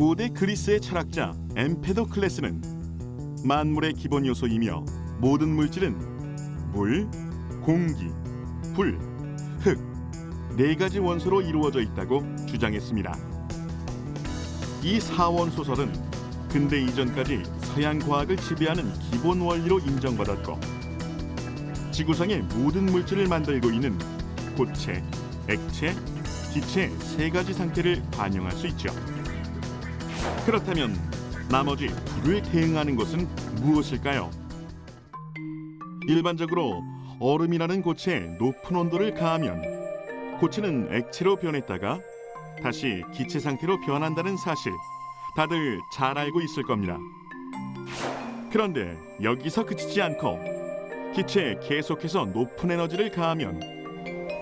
고대 그리스의 철학자 엠페도클레스는 만물의 기본 요소이며 모든 물질은 물, 공기, 불, 흙, 네 가지 원소로 이루어져 있다고 주장했습니다. 이 사원소설은 근대 이전까지 서양 과학을 지배하는 기본 원리로 인정받았고 지구상의 모든 물질을 만들고 있는 고체, 액체, 기체 세 가지 상태를 반영할 수 있죠. 그렇다면 나머지 불을 대응하는 것은 무엇일까요? 일반적으로 얼음이라는 고체에 높은 온도를 가하면 고체는 액체로 변했다가 다시 기체 상태로 변한다는 사실 다들 잘 알고 있을 겁니다. 그런데 여기서 그치지 않고 기체에 계속해서 높은 에너지를 가하면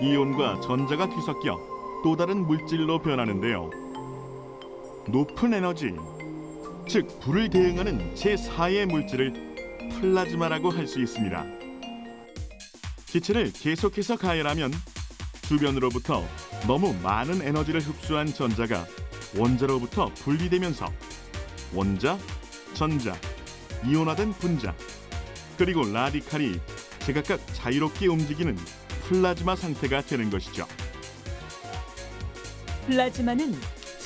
이온과 전자가 뒤섞여 또 다른 물질로 변하는데요. 높은 에너지, 즉 불을 대응하는 제4의 물질을 플라즈마라고 할 수 있습니다. 기체를 계속해서 가열하면 주변으로부터 너무 많은 에너지를 흡수한 전자가 원자로부터 분리되면서 원자, 전자, 이온화된 분자, 그리고 라디칼이 제각각 자유롭게 움직이는 플라즈마 상태가 되는 것이죠. 플라즈마는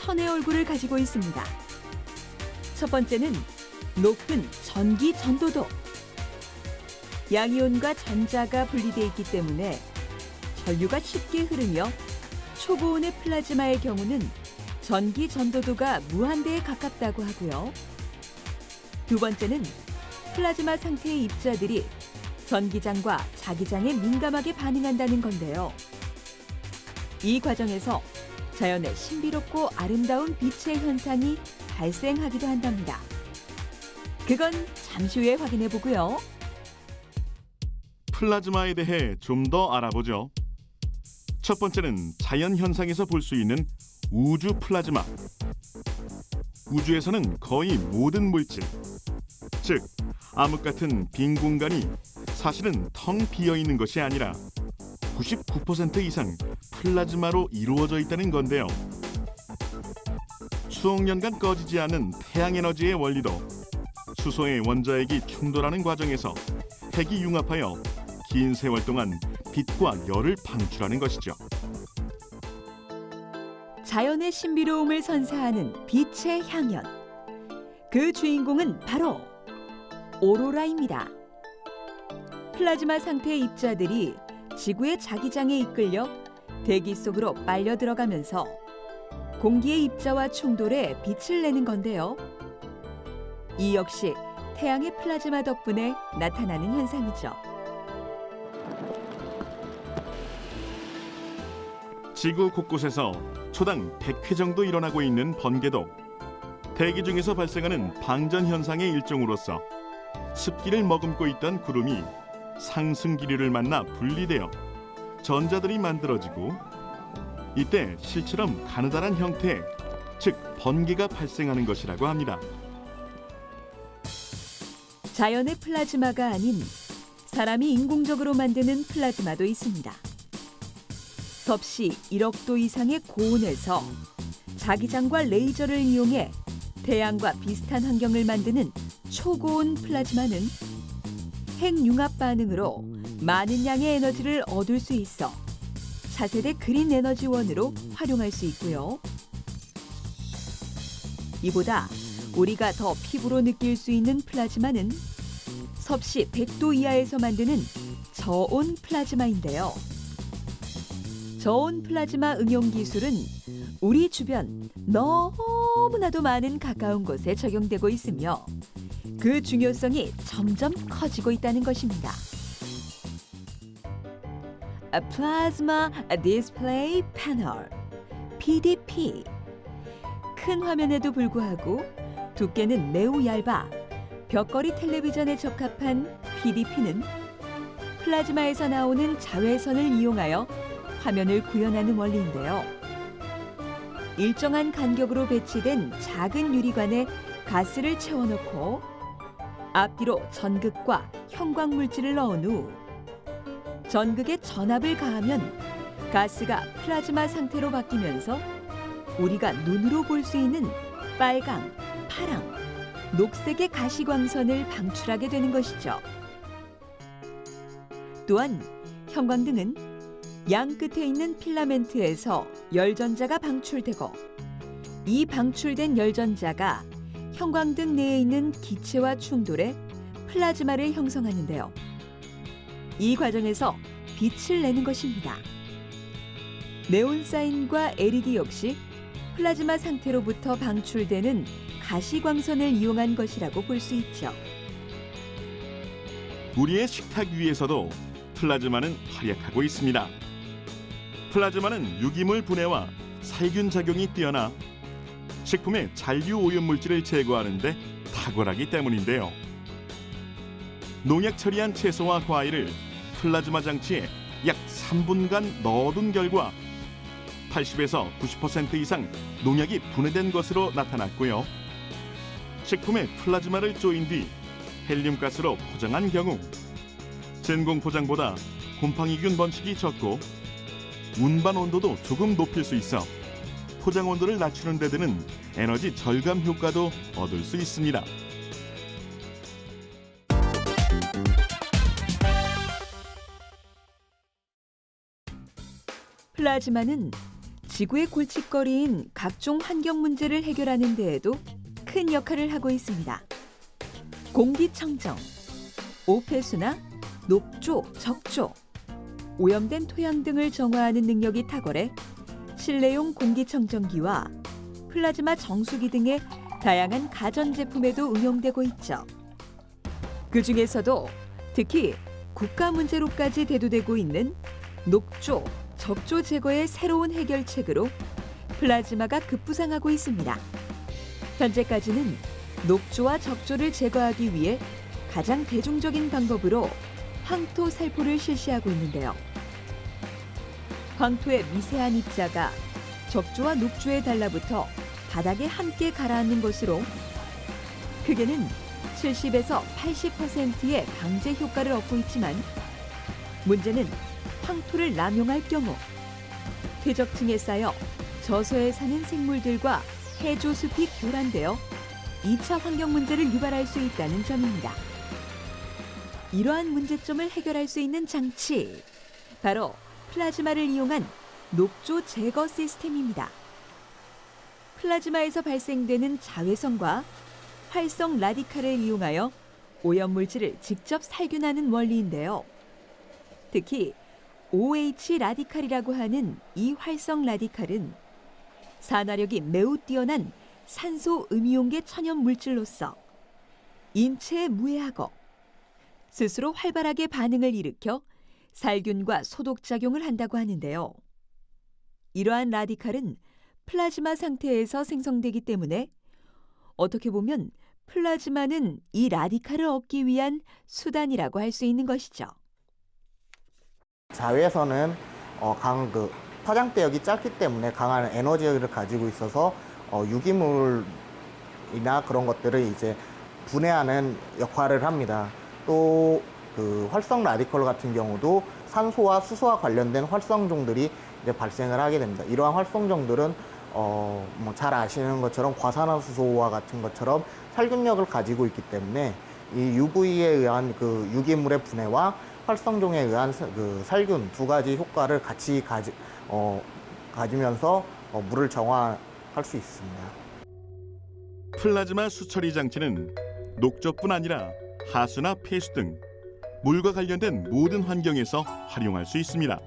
천의 얼굴을 가지고 있습니다. 첫 번째는 높은 전기 전도도. 양이온과 전자가 분리되어 있기 때문에 전류가 쉽게 흐르며 초고온의 플라즈마의 경우는 전기 전도도가 무한대에 가깝다고 하고요. 두 번째는 플라즈마 상태의 입자들이 전기장과 자기장에 민감하게 반응한다는 건데요. 이 과정에서 자연의 신비롭고 아름다운 빛의 현상이 발생하기도 한답니다. 그건 잠시 후에 확인해 보고요. 플라즈마에 대해 좀 더 알아보죠. 첫 번째는 자연 현상에서 볼 수 있는 우주 플라즈마. 우주에서는 거의 모든 물질, 즉 암흑 같은 빈 공간이 사실은 텅 비어 있는 것이 아니라 99% 이상 플라즈마로 이루어져 있다는 건데요. 수억 년간 꺼지지 않는 태양 에너지의 원리도 수소의 원자핵이 충돌하는 과정에서 핵이 융합하여 긴 세월 동안 빛과 열을 방출하는 것이죠. 자연의 신비로움을 선사하는 빛의 향연. 그 주인공은 바로 오로라입니다. 플라즈마 상태의 입자들이 지구의 자기장에 이끌려 대기 속으로 빨려 들어가면서 공기의 입자와 충돌해 빛을 내는 건데요. 이 역시 태양의 플라즈마 덕분에 나타나는 현상이죠. 지구 곳곳에서 초당 100회 정도 일어나고 있는 번개도 대기 중에서 발생하는 방전 현상의 일종으로서 습기를 머금고 있던 구름이 상승 기류를 만나 분리되어 전자들이 만들어지고 이때 실처럼 가느다란 형태, 즉 번개가 발생하는 것이라고 합니다. 자연의 플라즈마가 아닌 사람이 인공적으로 만드는 플라즈마도 있습니다. 섭씨 1억 도 이상의 고온에서 자기장과 레이저를 이용해 태양과 비슷한 환경을 만드는 초고온 플라즈마는 핵융합 반응으로 많은 양의 에너지를 얻을 수 있어 차세대 그린 에너지원으로 활용할 수 있고요. 이보다 우리가 더 피부로 느낄 수 있는 플라즈마는 섭씨 100도 이하에서 만드는 저온 플라즈마인데요. 저온 플라즈마 응용 기술은 우리 주변 너무나도 많은 가까운 곳에 적용되고 있으며 그 중요성이 점점 커지고 있다는 것입니다. Plasma Display Panel, PDP. 큰 화면에도 불구하고 두께는 매우 얇아 벽걸이 텔레비전에 적합한 PDP는 플라즈마에서 나오는 자외선을 이용하여 화면을 구현하는 원리인데요. 일정한 간격으로 배치된 작은 유리관에 가스를 채워넣고 앞뒤로 전극과 형광물질을 넣은 후 전극에 전압을 가하면 가스가 플라즈마 상태로 바뀌면서 우리가 눈으로 볼 수 있는 빨강, 파랑, 녹색의 가시광선을 방출하게 되는 것이죠. 또한 형광등은 양 끝에 있는 필라멘트에서 열전자가 방출되고 이 방출된 열전자가 형광등 내에 있는 기체와 충돌해 플라즈마를 형성하는데요. 이 과정에서 빛을 내는 것입니다. 네온사인과 LED 역시 플라즈마 상태로부터 방출되는 가시광선을 이용한 것이라고 볼 수 있죠. 우리의 식탁 위에서도 플라즈마는 활약하고 있습니다. 플라즈마는 유기물 분해와 살균 작용이 뛰어나 식품의 잔류 오염물질을 제거하는 데 탁월하기 때문인데요. 농약 처리한 채소와 과일을 플라즈마 장치에 약 3분간 넣어둔 결과 80에서 90% 이상 농약이 분해된 것으로 나타났고요. 식품에 플라즈마를 조인 뒤 헬륨가스로 포장한 경우真空 포장보다 곰팡이균 번식이 적고 운반 온도도 조금 높일 수 있어 포장 온도를 낮추는 데 드는 에너지 절감 효과도 얻을 수 있습니다. 플라즈마는 지구의 골칫거리인 각종 환경 문제를 해결하는 데에도 큰 역할을 하고 있습니다. 공기청정, 오폐수나 녹조, 적조, 오염된 토양 등을 정화하는 능력이 탁월해 실내용 공기청정기와 플라즈마 정수기 등의 다양한 가전제품에도 응용되고 있죠. 그 중에서도 특히 국가 문제로까지 대두되고 있는 녹조, 적조 제거의 새로운 해결책으로 플라즈마가 급부상하고 있습니다. 현재까지는 녹조와 적조를 제거하기 위해 가장 대중적인 방법으로 황토 살포를 실시하고 있는데요. 황토의 미세한 입자가 적조와 녹조에 달라붙어 바닥에 함께 가라앉는 것으로 크게는 70에서 80%의 방제 효과를 얻고 있지만 문제는 황토를 남용할 경우 퇴적층에 쌓여 저소에 사는 생물들과 해조숲이 교란되어 2차 환경 문제를 유발할 수 있다는 점입니다. 이러한 문제점을 해결할 수 있는 장치, 바로 플라즈마를 이용한 녹조 제거 시스템입니다. 플라즈마에서 발생되는 자외선과 활성 라디칼을 이용하여 오염물질을 직접 살균하는 원리인데요. 특히 OH 라디칼이라고 하는 이 활성 라디칼은 산화력이 매우 뛰어난 산소 음이온계 천연 물질로서 인체에 무해하고 스스로 활발하게 반응을 일으켜 살균과 소독작용을 한다고 하는데요. 이러한 라디칼은 플라즈마 상태에서 생성되기 때문에 어떻게 보면 플라즈마는 이 라디칼을 얻기 위한 수단이라고 할 수 있는 것이죠. 자외선은 파장대역이 짧기 때문에 강한 에너지를 가지고 있어서 유기물이나 그런 것들을 이제 분해하는 역할을 합니다. 또 그 활성 라디컬 같은 경우도 산소와 수소와 관련된 활성종들이 이제 발생을 하게 됩니다. 이러한 활성종들은 잘 아시는 것처럼 과산화수소와 같은 것처럼 살균력을 가지고 있기 때문에 이 UV에 의한 그 유기물의 분해와 활성종에 의한 그 살균 두 가지 효과를 같이 가지면서 물을 정화할 수 있습니다. 플라즈마 수처리 장치는 녹조뿐 아니라 하수나 폐수 등 물과 관련된 모든 환경에서 활용할 수 있습니다.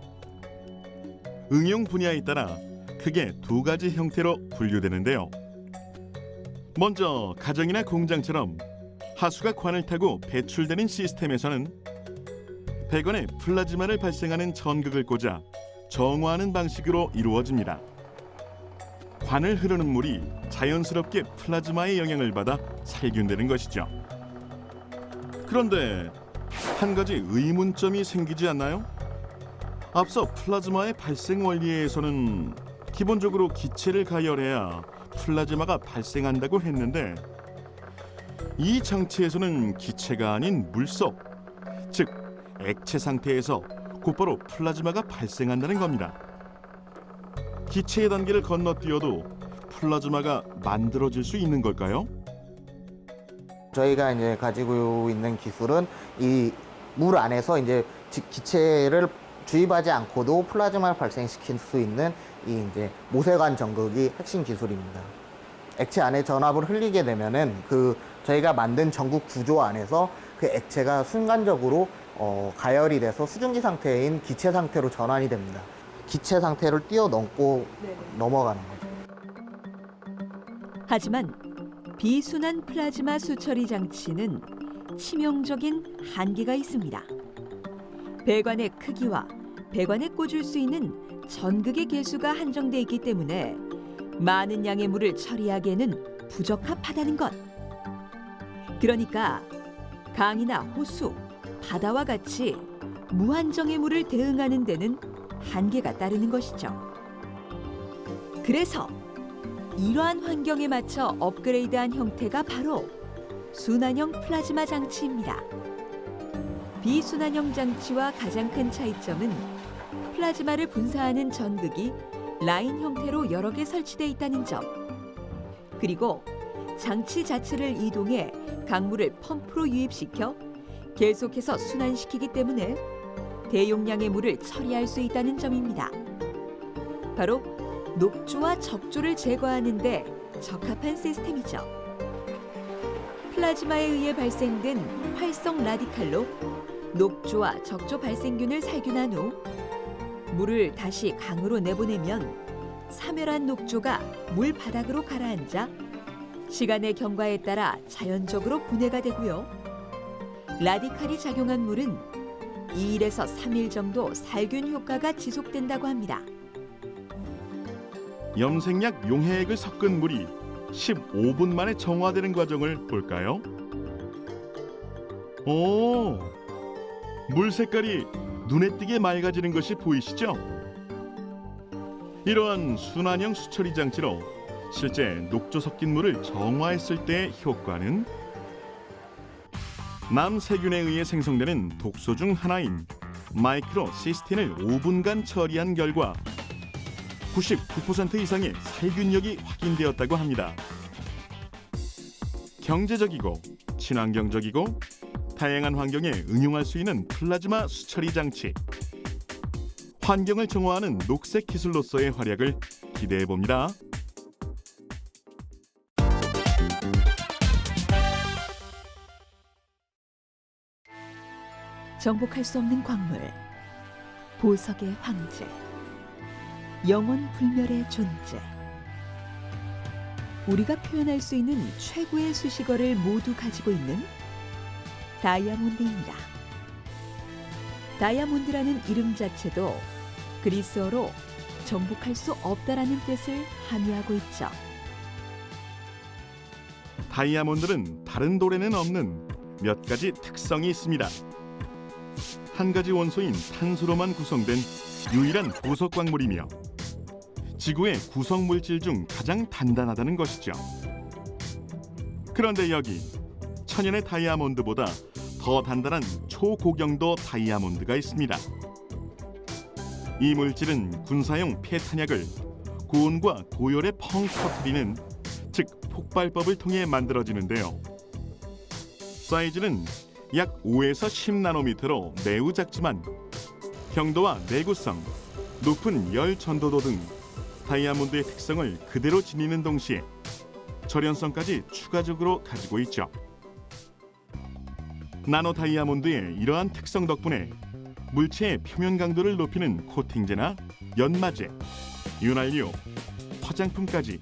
응용 분야에 따라 크게 두 가지 형태로 분류되는데요. 먼저 가정이나 공장처럼 하수가 관을 타고 배출되는 시스템에서는 배관에 플라즈마를 발생하는 전극을 꽂아 정화하는 방식으로 이루어집니다. 관을 흐르는 물이 자연스럽게 플라즈마의 영향을 받아 살균되는 것이죠. 그런데 한 가지 의문점이 생기지 않나요? 앞서 플라즈마의 발생 원리에서는 기본적으로 기체를 가열해야 플라즈마가 발생한다고 했는데 이 장치에서는 기체가 아닌 물속, 즉 액체 상태에서 곧바로 플라즈마가 발생한다는 겁니다. 기체의 단계를 건너뛰어도 플라즈마가 만들어질 수 있는 걸까요? 저희가 이제 가지고 있는 기술은 이 물 안에서 이제 기체를 주입하지 않고도 플라즈마를 발생시킬 수 있는 이 이제 모세관 전극이 핵심 기술입니다. 액체 안에 전압을 흘리게 되면은 저희가 만든 전극 구조 안에서 그 액체가 순간적으로 가열이 돼서 수증기 상태인 기체 상태로 전환이 됩니다. 기체 상태를 뛰어넘고 넘어가는 거죠. 하지만 비순환 플라즈마 수처리 장치는 치명적인 한계가 있습니다. 배관의 크기와 배관에 꽂을 수 있는 전극의 개수가 한정돼 있기 때문에 많은 양의 물을 처리하기에는 부적합하다는 것. 그러니까 강이나 호수, 바다와 같이 무한정의 물을 대응하는 데는 한계가 따르는 것이죠. 그래서 이러한 환경에 맞춰 업그레이드한 형태가 바로 순환형 플라즈마 장치입니다. 비순환형 장치와 가장 큰 차이점은 플라즈마를 분사하는 전극이 라인 형태로 여러 개 설치되어 있다는 점. 그리고 장치 자체를 이동해 강물을 펌프로 유입시켜 계속해서 순환시키기 때문에 대용량의 물을 처리할 수 있다는 점입니다. 바로 녹조와 적조를 제거하는 데 적합한 시스템이죠. 플라즈마에 의해 발생된 활성 라디칼로 녹조와 적조 발생균을 살균한 후 물을 다시 강으로 내보내면 사멸한 녹조가 물 바닥으로 가라앉아 시간의 경과에 따라 자연적으로 분해가 되고요. 라디칼이 작용한 물은 2일에서 3일 정도 살균 효과가 지속된다고 합니다. 염색약 용해액을 섞은 물이 15분 만에 정화되는 과정을 볼까요? 오, 물 색깔이 눈에 띄게 맑아지는 것이 보이시죠? 이러한 순환형 수처리 장치로 실제 녹조 섞인 물을 정화했을 때의 효과는 남세균에 의해 생성되는 독소 중 하나인 마이크로시스틴을 5분간 처리한 결과 99% 이상의 살균력이 확인되었다고 합니다. 경제적이고 친환경적이고 다양한 환경에 응용할 수 있는 플라즈마 수처리 장치. 환경을 정화하는 녹색 기술로서의 활약을 기대해 봅니다. 정복할 수 없는 광물, 보석의 황제, 영원 불멸의 존재. 우리가 표현할 수 있는 최고의 수식어를 모두 가지고 있는 다이아몬드입니다. 다이아몬드라는 이름 자체도 그리스어로 정복할 수 없다라는 뜻을 함의하고 있죠. 다이아몬드는 다른 돌에는 없는 몇 가지 특성이 있습니다. 한 가지 원소인 탄소로만 구성된 유일한 보석 광물이며 지구의 구성 물질 중 가장 단단하다는 것이죠. 그런데 여기 천연의 다이아몬드보다 더 단단한 초고경도 다이아몬드가 있습니다. 이 물질은 군사용 폐탄약을 고온과 고열에 펑 터뜨리는 즉 폭발법을 통해 만들어지는데요. 사이즈는 약 5에서 10나노미터로 매우 작지만 경도와 내구성, 높은 열 전도도 등 다이아몬드의 특성을 그대로 지니는 동시에 절연성까지 추가적으로 가지고 있죠. 나노 다이아몬드의 이러한 특성 덕분에 물체의 표면 강도를 높이는 코팅제나 연마제, 윤활유, 화장품까지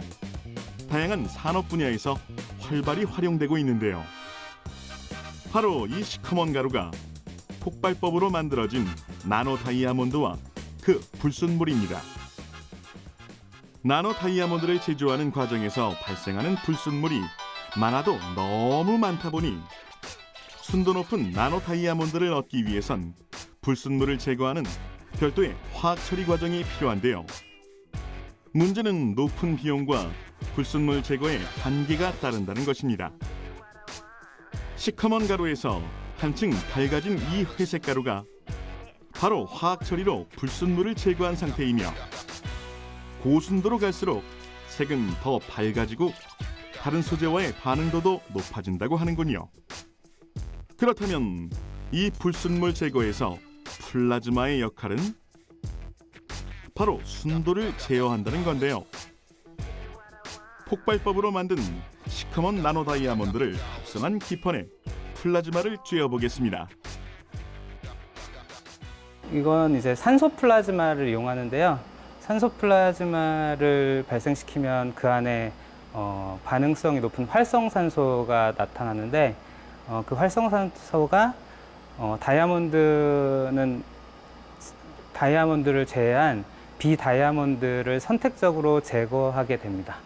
다양한 산업 분야에서 활발히 활용되고 있는데요. 바로 이 시커먼 가루가 폭발법으로 만들어진 나노 다이아몬드와 그 불순물입니다. 나노 다이아몬드를 제조하는 과정에서 발생하는 불순물이 많아도 너무 많다 보니 순도 높은 나노 다이아몬드를 얻기 위해선 불순물을 제거하는 별도의 화학 처리 과정이 필요한데요. 문제는 높은 비용과 불순물 제거에 한계가 따른다는 것입니다. 시커먼 가루에서 한층 밝아진 이 회색 가루가 바로 화학 처리로 불순물을 제거한 상태이며 고순도로 갈수록 색은 더 밝아지고 다른 소재와의 반응도도 높아진다고 하는군요. 그렇다면 이 불순물 제거에서 플라즈마의 역할은 바로 순도를 제어한다는 건데요. 폭발법으로 만든 시커먼 나노 다이아몬드를 합성한 기판에 플라즈마를 쬐어보겠습니다. 이건 이제 산소 플라즈마를 이용하는데요. 산소 플라즈마를 발생시키면 그 안에 반응성이 높은 활성산소가 나타나는데 그 활성산소가 다이아몬드를 제외한 비다이아몬드를 선택적으로 제거하게 됩니다.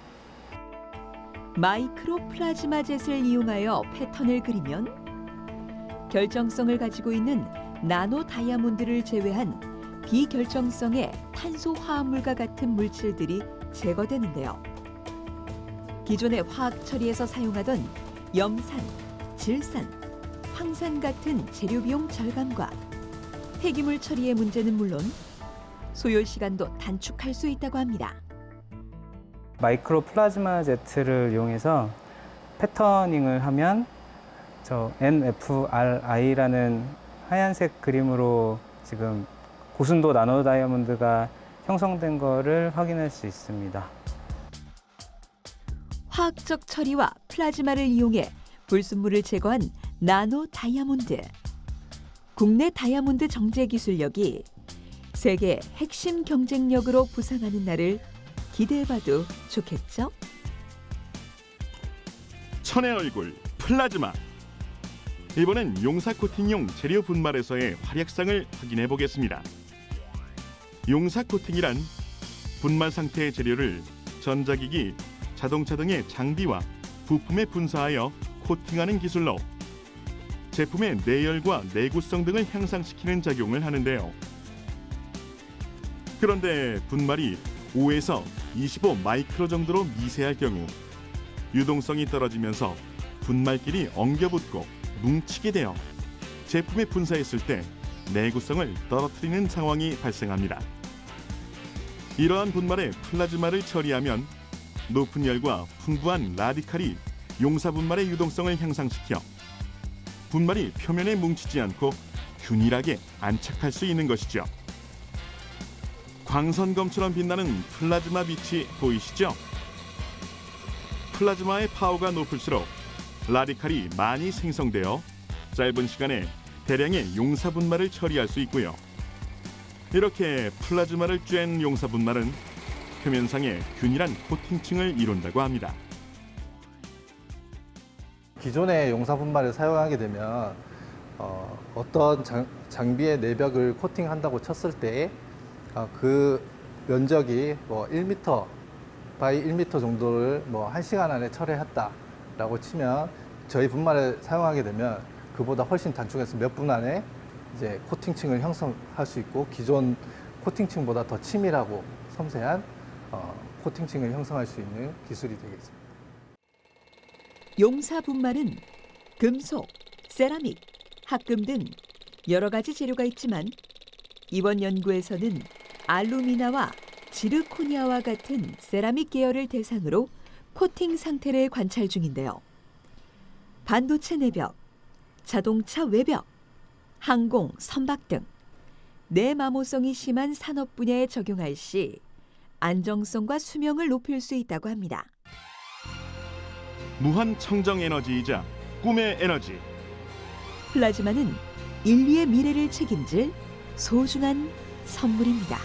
마이크로 플라즈마 젯을 이용하여 패턴을 그리면 결정성을 가지고 있는 나노 다이아몬드를 제외한 비결정성의 탄소 화합물과 같은 물질들이 제거되는데요. 기존의 화학 처리에서 사용하던 염산, 질산, 황산 같은 재료 비용 절감과 폐기물 처리의 문제는 물론 소요 시간도 단축할 수 있다고 합니다. 마이크로 플라즈마 제트를 이용해서 패터닝을 하면 저 NFRI라는 하얀색 그림으로 지금 고순도 나노 다이아몬드가 형성된 거를 확인할 수 있습니다. 화학적 처리와 플라즈마를 이용해 불순물을 제거한 나노 다이아몬드. 국내 다이아몬드 정제 기술력이 세계 핵심 경쟁력으로 부상하는 날을 기대해봐도 좋겠죠? 천의 얼굴 플라즈마. 이번엔 용사 코팅용 재료 분말에서의 활약상을 확인해 보겠습니다. 용사 코팅이란 분말 상태의 재료를 전자기기, 자동차 등의 장비와 부품에 분사하여 코팅하는 기술로 제품의 내열과 내구성 등을 향상시키는 작용을 하는데요. 그런데 분말이 5에서 25 마이크로 정도로 미세할 경우 유동성이 떨어지면서 분말끼리 엉겨붙고 뭉치게 되어 제품에 분사했을 때 내구성을 떨어뜨리는 상황이 발생합니다. 이러한 분말에 플라즈마를 처리하면 높은 열과 풍부한 라디칼이 용사 분말의 유동성을 향상시켜 분말이 표면에 뭉치지 않고 균일하게 안착할 수 있는 것이죠. 광선검처럼 빛나는 플라즈마 빛이 보이시죠? 플라즈마의 파워가 높을수록 라디칼이 많이 생성되어 짧은 시간에 대량의 용사 분말을 처리할 수 있고요. 이렇게 플라즈마를 쬐는 용사 분말은 표면상에 균일한 코팅층을 이룬다고 합니다. 기존의 용사 분말을 사용하게 되면 어떤 장비의 내벽을 코팅한다고 쳤을 때 그 면적이 뭐 1m 바이 1m 정도를 뭐 1시간 안에 처리했다라고 치면 저희 분말을 사용하게 되면 그보다 훨씬 단축해서 몇 분 안에 이제 코팅층을 형성할 수 있고 기존 코팅층보다 더 치밀하고 섬세한 코팅층을 형성할 수 있는 기술이 되겠습니다. 용사 분말은 금속, 세라믹, 합금 등 여러 가지 재료가 있지만 이번 연구에서는 알루미나와 지르코니아와 같은 세라믹 계열을 대상으로 코팅 상태를 관찰 중인데요. 반도체 내벽, 자동차 외벽, 항공, 선박 등 내마모성이 심한 산업 분야에 적용할 시 안정성과 수명을 높일 수 있다고 합니다. 무한 청정 에너지이자 꿈의 에너지. 플라즈마는 인류의 미래를 책임질 소중한 선물입니다.